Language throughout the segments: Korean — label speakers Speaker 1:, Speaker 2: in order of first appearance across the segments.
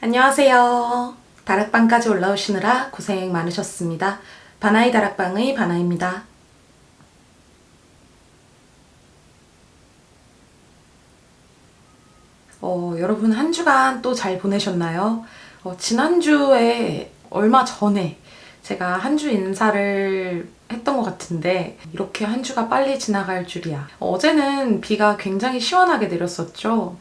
Speaker 1: 안녕하세요. 다락방까지 올라오시느라 고생 많으셨습니다. 바나이 다락방의 바나입니다. 여러분 한 주간 또 잘 보내셨나요? 지난주에 얼마 전에 제가 한 주 인사를 했던 것 같은데 이렇게 한 주가 빨리 지나갈 줄이야. 어제는 비가 굉장히 시원하게 내렸었죠.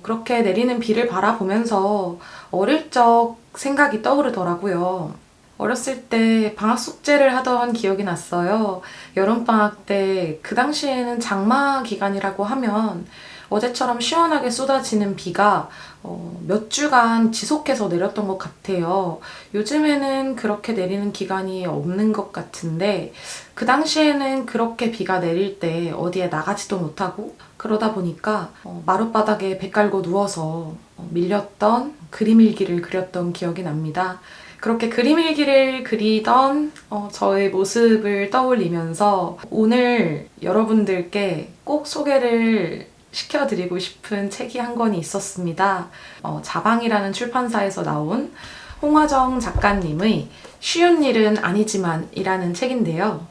Speaker 1: 그렇게 내리는 비를 바라보면서 어릴 적 생각이 떠오르더라고요. 어렸을 때 방학 숙제를 하던 기억이 났어요. 여름방학 때 그 당시에는 장마 기간이라고 하면 어제처럼 시원하게 쏟아지는 비가 몇 주간 지속해서 내렸던 것 같아요. 요즘에는 그렇게 내리는 기간이 없는 것 같은데 그 당시에는 그렇게 비가 내릴 때 어디에 나가지도 못하고 그러다 보니까 마룻바닥에 배 깔고 누워서 밀렸던 그림 일기를 그렸던 기억이 납니다. 그렇게 그림 일기를 그리던 저의 모습을 떠올리면서 오늘 여러분들께 꼭 소개를 시켜드리고 싶은 책이 한 권이 있었습니다. 자방이라는 출판사에서 나온 홍화정 작가님의 쉬운 일은 아니지만 이라는 책인데요.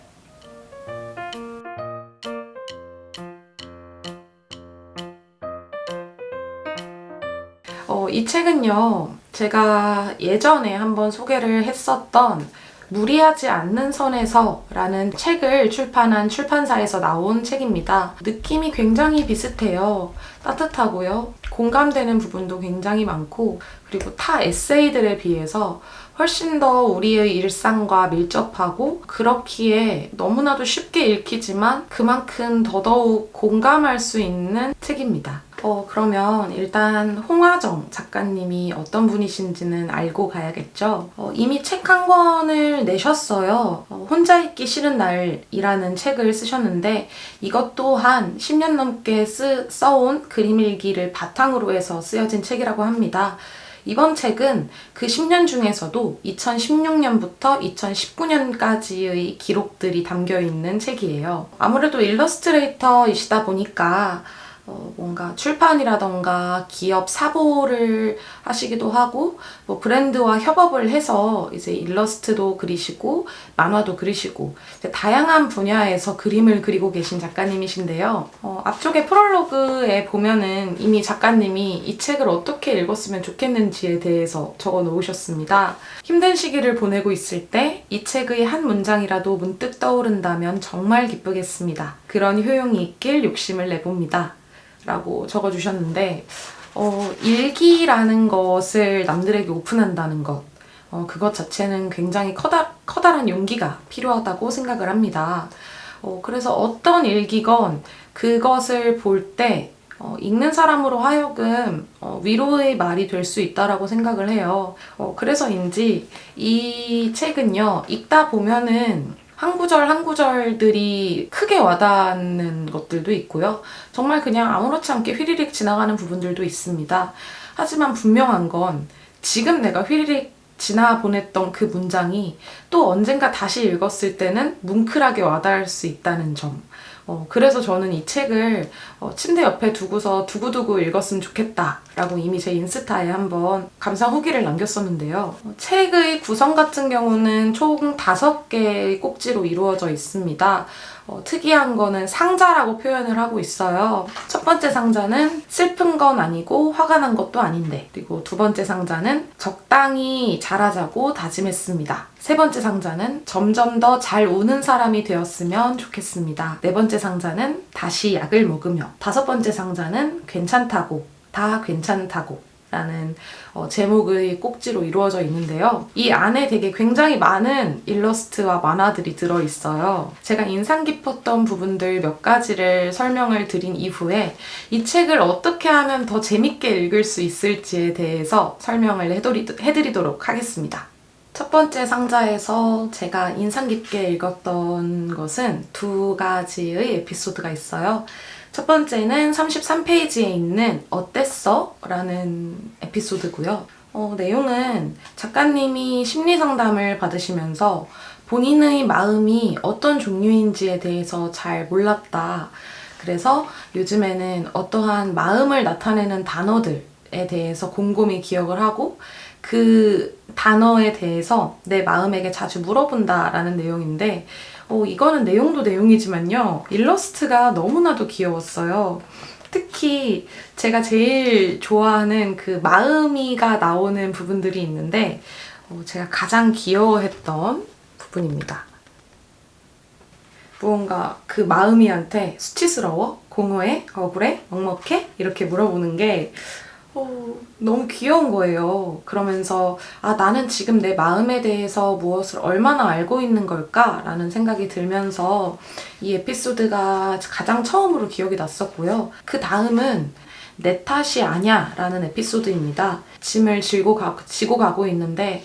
Speaker 1: 이 책은요, 제가 예전에 한번 소개를 했었던 무리하지 않는 선에서 라는 책을 출판한 출판사에서 나온 책입니다. 느낌이 굉장히 비슷해요. 따뜻하고요. 공감되는 부분도 굉장히 많고 그리고 타 에세이들에 비해서 훨씬 더 우리의 일상과 밀접하고 그렇기에 너무나도 쉽게 읽히지만 그만큼 더더욱 공감할 수 있는 책입니다. 그러면 일단 홍화정 작가님이 어떤 분이신지는 알고 가야겠죠. 이미 책 한 권을 내셨어요. 혼자 있기 싫은 날이라는 책을 쓰셨는데 이것 또한 10년 넘게 써온 그림일기를 바탕으로 해서 쓰여진 책이라고 합니다. 이번 책은 그 10년 중에서도 2016년부터 2019년까지의 기록들이 담겨있는 책이에요. 아무래도 일러스트레이터이시다 보니까 뭔가 출판이라던가 기업 사보를 하시기도 하고 뭐 브랜드와 협업을 해서 이제 일러스트도 그리시고 만화도 그리시고 다양한 분야에서 그림을 그리고 계신 작가님이신데요. 앞쪽에 프롤로그에 보면은 이미 작가님이 이 책을 어떻게 읽었으면 좋겠는지에 대해서 적어 놓으셨습니다. 힘든 시기를 보내고 있을 때 이 책의 한 문장이라도 문득 떠오른다면 정말 기쁘겠습니다. 그런 효용이 있길 욕심을 내봅니다. 라고 적어주셨는데 일기라는 것을 남들에게 오픈한다는 것 그것 자체는 굉장히 커다란 용기가 필요하다고 생각을 합니다. 그래서 어떤 일기건 그것을 볼 때 읽는 사람으로 하여금 위로의 말이 될 수 있다라고 생각을 해요. 그래서인지 이 책은요 읽다 보면은 한 구절 한 구절들이 크게 와닿는 것들도 있고요. 정말 그냥 아무렇지 않게 휘리릭 지나가는 부분들도 있습니다. 하지만 분명한 건 지금 내가 휘리릭 지나보냈던 그 문장이 또 언젠가 다시 읽었을 때는 뭉클하게 와닿을 수 있다는 점. 그래서 저는 이 책을 침대 옆에 두고서 두고두고 읽었으면 좋겠다 라고 이미 제 인스타에 한번 감상 후기를 남겼었는데요. 책의 구성 같은 경우는 총 5개의 꼭지로 이루어져 있습니다. 특이한 거는 상자라고 표현을 하고 있어요. 첫 번째 상자는 슬픈 건 아니고 화가 난 것도 아닌데, 그리고 두 번째 상자는 적당히 잘하자고 다짐했습니다. 세 번째 상자는 점점 더 잘 우는 사람이 되었으면 좋겠습니다. 네 번째 상자는 다시 약을 먹으며, 다섯 번째 상자는 괜찮다고, 다 괜찮다고 라는 제목의 꼭지로 이루어져 있는데요. 이 안에 되게 굉장히 많은 일러스트와 만화들이 들어있어요. 제가 인상 깊었던 부분들 몇 가지를 설명을 드린 이후에 이 책을 어떻게 하면 더 재밌게 읽을 수 있을지에 대해서 설명을 해드리도록 하겠습니다. 첫 번째 상자에서 제가 인상 깊게 읽었던 것은 2가지의 에피소드가 있어요. 첫 번째는 33페이지에 있는 어땠어? 라는 에피소드고요. 내용은 작가님이 심리상담을 받으시면서 본인의 마음이 어떤 종류인지에 대해서 잘 몰랐다. 그래서 요즘에는 어떠한 마음을 나타내는 단어들 단어에 대해서 곰곰이 기억을 하고 그 단어에 대해서 내 마음에게 자주 물어본다라는 내용인데 이거는 내용도 내용이지만요. 일러스트가 너무나도 귀여웠어요. 특히 제가 제일 좋아하는 그 마음이가 나오는 부분들이 있는데 제가 가장 귀여워했던 부분입니다. 무언가 그 마음이한테 수치스러워? 공허해? 억울해? 먹먹해? 이렇게 물어보는 게 너무 귀여운 거예요. 그러면서 나는 지금 내 마음에 대해서 무엇을 얼마나 알고 있는 걸까? 라는 생각이 들면서 이 에피소드가 가장 처음으로 기억이 났었고요. 그 다음은 내 탓이 아니야 라는 에피소드입니다. 짐을 지고 가고 있는데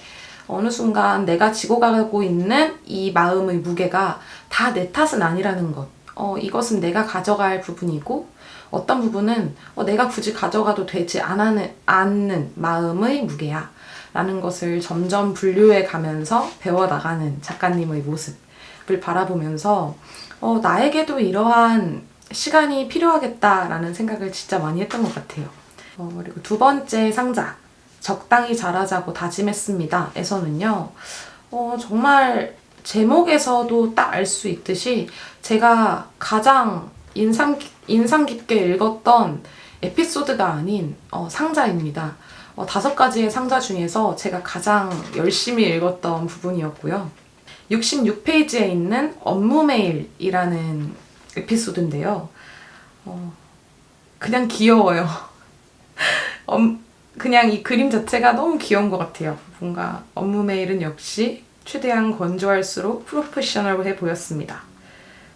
Speaker 1: 어느 순간 내가 지고 가고 있는 이 마음의 무게가 다 내 탓은 아니라는 것. 이것은 내가 가져갈 부분이고 어떤 부분은 내가 굳이 가져가도 되지 않는 마음의 무게야 라는 것을 점점 분류해 가면서 배워나가는 작가님의 모습을 바라보면서 나에게도 이러한 시간이 필요하겠다라는 생각을 진짜 많이 했던 것 같아요. 그리고 두 번째 상자, 적당히 잘하자고 다짐했습니다 에서는요, 정말 제목에서도 딱 알 수 있듯이 제가 가장 인상 깊게 읽었던 에피소드가 아닌 상자입니다. 5가지의 상자 중에서 제가 가장 열심히 읽었던 부분이었고요. 66페이지에 있는 업무 메일이라는 에피소드인데요. 그냥 귀여워요. 그냥 이 그림 자체가 너무 귀여운 것 같아요. 뭔가 업무 메일은 역시 최대한 건조할수록 프로페셔널해 보였습니다.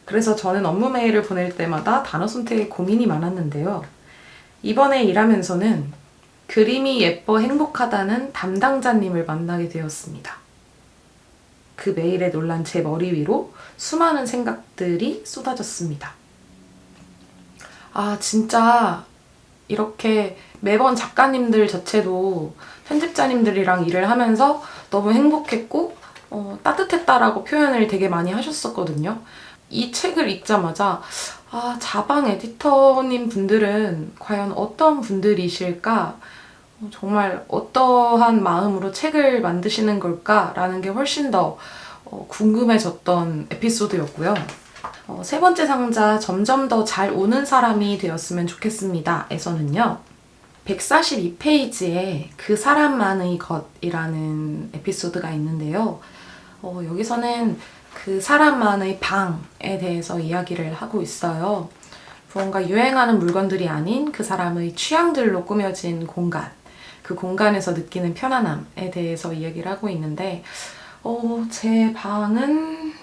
Speaker 1: 그래서 저는 업무 메일을 보낼 때마다 단어 선택에 고민이 많았는데요. 이번에 일하면서는 그림이 예뻐 행복하다는 담당자님을 만나게 되었습니다. 그 메일에 놀란 제 머리 위로 수많은 생각들이 쏟아졌습니다. 진짜 이렇게 매번 작가님들 자체도 편집자님들이랑 일을 하면서 너무 행복했고 따뜻했다라고 표현을 되게 많이 하셨었거든요. 이 책을 읽자마자 자방 에디터님 분들은 과연 어떤 분들이실까? 정말 어떠한 마음으로 책을 만드시는 걸까라는 게 훨씬 더 궁금해졌던 에피소드였고요. 세 번째 상자, 점점 더 잘 우는 사람이 되었으면 좋겠습니다 에서는요, 142페이지에 그 사람만의 것이라는 에피소드가 있는데요. 여기서는 그 사람만의 방에 대해서 이야기를 하고 있어요. 무언가 유행하는 물건들이 아닌 그 사람의 취향들로 꾸며진 공간, 그 공간에서 느끼는 편안함에 대해서 이야기를 하고 있는데 제 방은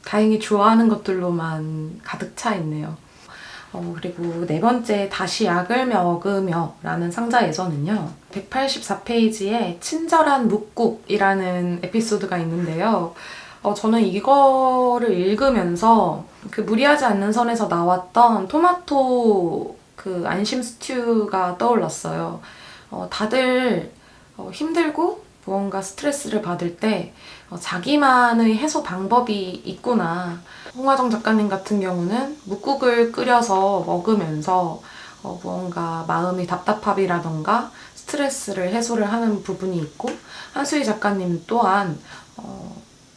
Speaker 1: 다행히 좋아하는 것들로만 가득 차 있네요. 그리고 네 번째, 다시 약을 먹으며 라는 상자에서는요, 184페이지에 친절한 묵국이라는 에피소드가 있는데요. 저는 이거를 읽으면서 그 무리하지 않는 선에서 나왔던 토마토 그 안심 스튜가 떠올랐어요. 다들 힘들고 무언가 스트레스를 받을 때 자기만의 해소 방법이 있구나. 홍화정 작가님 같은 경우는 묵국을 끓여서 먹으면서 무언가 마음의 답답함이라던가 스트레스를 해소를 하는 부분이 있고, 한수희 작가님 또한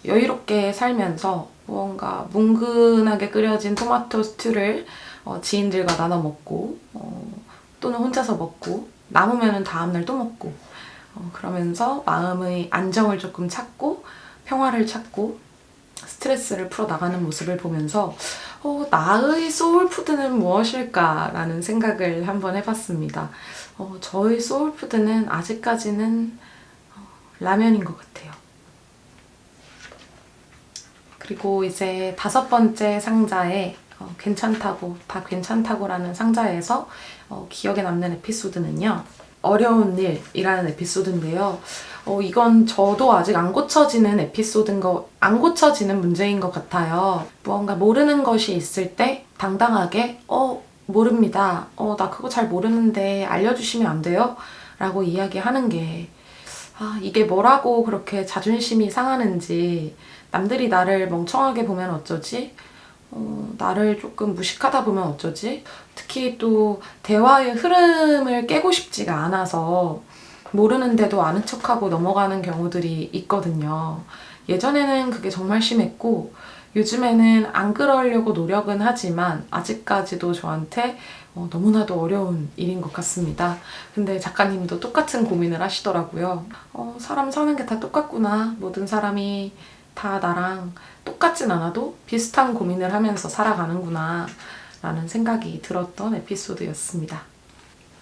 Speaker 1: 여유롭게 살면서 무언가 뭉근하게 끓여진 토마토 스튜를 지인들과 나눠 먹고 또는 혼자서 먹고 남으면 다음날 또 먹고 그러면서 마음의 안정을 조금 찾고 평화를 찾고 스트레스를 풀어나가는 모습을 보면서 나의 소울푸드는 무엇일까라는 생각을 한번 해봤습니다. 저의 소울푸드는 아직까지는 라면인 것 같아요. 그리고 이제 5번째 상자에 다 괜찮다고라는 상자에서 기억에 남는 에피소드는요, 어려운 일이라는 에피소드인데요. 이건 저도 아직 안 고쳐지는 안 고쳐지는 문제인 것 같아요. 무언가 모르는 것이 있을 때 당당하게 모릅니다. 나 그거 잘 모르는데 알려주시면 안 돼요? 라고 이야기하는 게 이게 뭐라고 그렇게 자존심이 상하는지, 남들이 나를 멍청하게 보면 어쩌지? 나를 조금 무식하다 보면 어쩌지? 특히 또 대화의 흐름을 깨고 싶지가 않아서 모르는데도 아는 척하고 넘어가는 경우들이 있거든요. 예전에는 그게 정말 심했고 요즘에는 안 그러려고 노력은 하지만 아직까지도 저한테 너무나도 어려운 일인 것 같습니다. 근데 작가님도 똑같은 고민을 하시더라고요. 사람 사는 게 다 똑같구나. 모든 사람이 다 나랑 똑같진 않아도 비슷한 고민을 하면서 살아가는구나 라는 생각이 들었던 에피소드였습니다.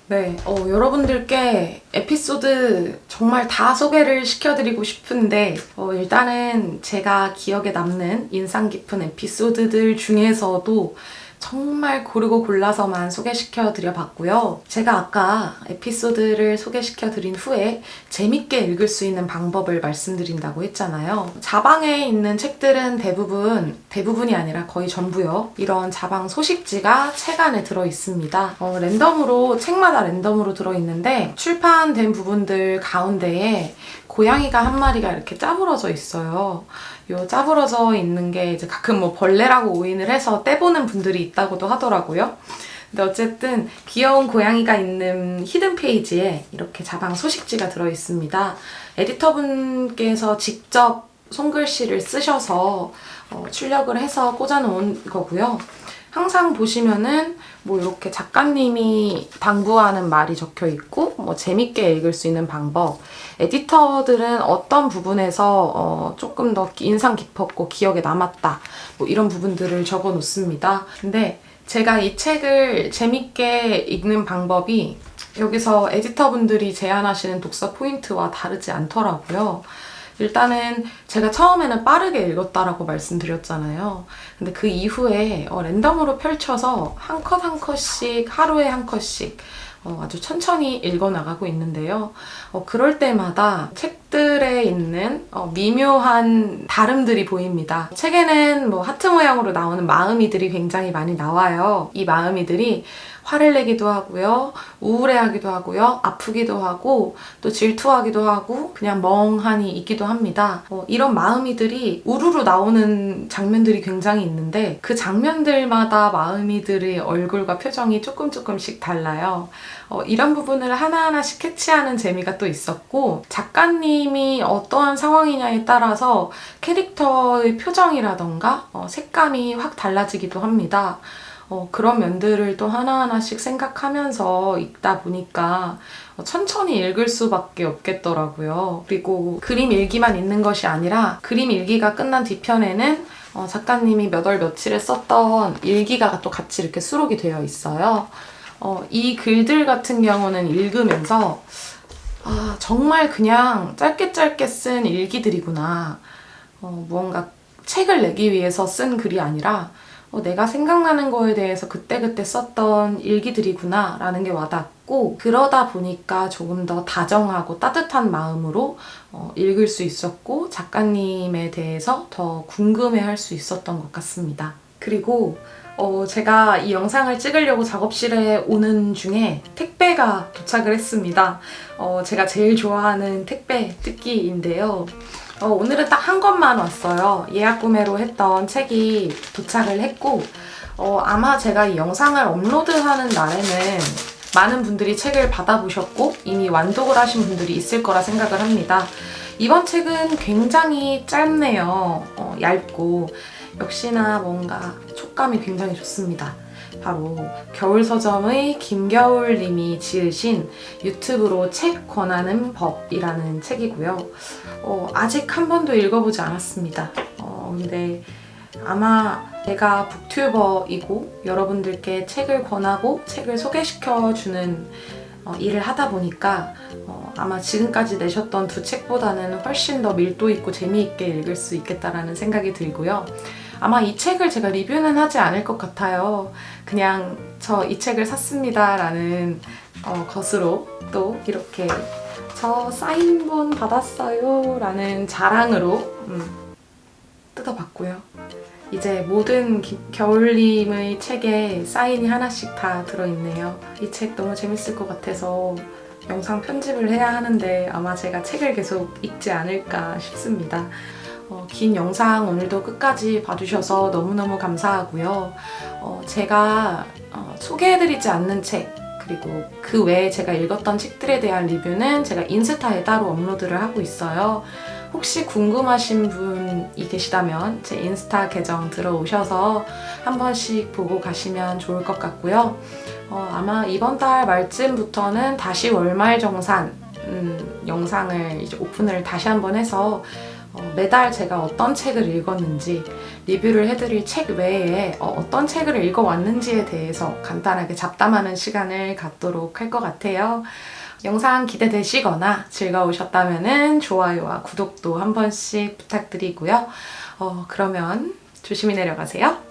Speaker 1: 네, 여러분들께 에피소드 정말 다 소개를 시켜드리고 싶은데 일단은 제가 기억에 남는 인상 깊은 에피소드들 중에서도 정말 고르고 골라서만 소개시켜 드려봤고요. 제가 아까 에피소드를 소개시켜 드린 후에 재밌게 읽을 수 있는 방법을 말씀드린다고 했잖아요. 자방에 있는 책들은 대부분이 아니라 거의 전부요. 이런 자방 소식지가 책 안에 들어있습니다. 책마다 랜덤으로 들어있는데 출판된 부분들 가운데에 고양이가 한 마리가 이렇게 짜부러져 있어요. 요 짜부러져 있는 게 이제 가끔 뭐 벌레라고 오인을 해서 떼보는 분들이 있다고도 하더라고요. 근데 어쨌든 귀여운 고양이가 있는 히든 페이지에 이렇게 자방 소식지가 들어있습니다. 에디터분께서 직접 손글씨를 쓰셔서 출력을 해서 꽂아놓은 거고요. 항상 보시면은 뭐 이렇게 작가님이 당부하는 말이 적혀 있고 재밌게 읽을 수 있는 방법, 에디터들은 어떤 부분에서 조금 더 인상 깊었고 기억에 남았다 뭐 이런 부분들을 적어 놓습니다. 근데 제가 이 책을 재밌게 읽는 방법이 여기서 에디터분들이 제안하시는 독서 포인트와 다르지 않더라고요. 일단은 제가 처음에는 빠르게 읽었다라고 말씀드렸잖아요. 근데 그 이후에 랜덤으로 펼쳐서 한 컷 한 컷씩 하루에 한 컷씩 아주 천천히 읽어나가고 있는데요. 그럴 때마다 책들에 있는 미묘한 다름들이 보입니다. 책에는 뭐 하트 모양으로 나오는 마음이들이 굉장히 많이 나와요. 이 마음이들이 화를 내기도 하고요. 우울해하기도 하고요. 아프기도 하고 또 질투하기도 하고 그냥 멍하니 있기도 합니다. 이런 마음이들이 우르르 나오는 장면들이 굉장히 있는데 그 장면들마다 마음이들의 얼굴과 표정이 조금씩 달라요. 이런 부분을 하나하나 스케치하는 재미가 또 있었고 작가님이 어떠한 상황이냐에 따라서 캐릭터의 표정이라던가 색감이 확 달라지기도 합니다. 그런 면들을 또 하나하나씩 생각하면서 읽다 보니까 천천히 읽을 수밖에 없겠더라고요. 그리고 그림 일기만 있는 것이 아니라 그림 일기가 끝난 뒤편에는 작가님이 몇 월 며칠에 썼던 일기가 또 같이 이렇게 수록이 되어 있어요. 이 글들 같은 경우는 읽으면서 정말 그냥 짧게 쓴 일기들이구나. 무언가 책을 내기 위해서 쓴 글이 아니라 내가 생각나는 거에 대해서 그때그때 썼던 일기들이구나 라는 게 와닿고 그러다 보니까 조금 더 다정하고 따뜻한 마음으로 읽을 수 있었고 작가님에 대해서 더 궁금해할 수 있었던 것 같습니다. 그리고 제가 이 영상을 찍으려고 작업실에 오는 중에 택배가 도착을 했습니다. 제가 제일 좋아하는 택배 뜯기인데요. 오늘은 딱 한 권만 왔어요. 예약 구매로 했던 책이 도착을 했고 아마 제가 이 영상을 업로드하는 날에는 많은 분들이 책을 받아보셨고 이미 완독을 하신 분들이 있을 거라 생각을 합니다. 이번 책은 굉장히 짧네요. 얇고 역시나 뭔가 촉감이 굉장히 좋습니다. 바로 겨울서점의 김겨울님이 지으신 유튜브로 책 권하는 법이라는 책이고요. 아직 한 번도 읽어보지 않았습니다. 근데 아마 제가 북튜버이고 여러분들께 책을 권하고 책을 소개시켜주는 일을 하다 보니까 아마 지금까지 내셨던 두 책보다는 훨씬 더 밀도 있고 재미있게 읽을 수 있겠다라는 생각이 들고요. 아마 이 책을 제가 리뷰는 하지 않을 것 같아요. 그냥 저 이 책을 샀습니다 라는 것으로 또 이렇게 저 사인본 받았어요 라는 자랑으로 뜯어봤고요. 이제 모든 겨울님의 책에 사인이 하나씩 다 들어있네요. 이 책 너무 재밌을 것 같아서 영상 편집을 해야 하는데 아마 제가 책을 계속 읽지 않을까 싶습니다. 긴 영상 오늘도 끝까지 봐주셔서 너무너무 감사하고요. 제가 소개해드리지 않는 책, 그리고 그 외에 제가 읽었던 책들에 대한 리뷰는 제가 인스타에 따로 업로드를 하고 있어요. 혹시 궁금하신 분이 계시다면 제 인스타 계정 들어오셔서 한 번씩 보고 가시면 좋을 것 같고요. 아마 이번 달 말쯤부터는 다시 월말정산 영상을 이제 오픈을 다시 한번 해서 매달 제가 어떤 책을 읽었는지 리뷰를 해드릴 책 외에 어떤 책을 읽어왔는지에 대해서 간단하게 잡담하는 시간을 갖도록 할 것 같아요. 영상 기대되시거나 즐거우셨다면 좋아요와 구독도 한 번씩 부탁드리고요. 그러면 조심히 내려가세요.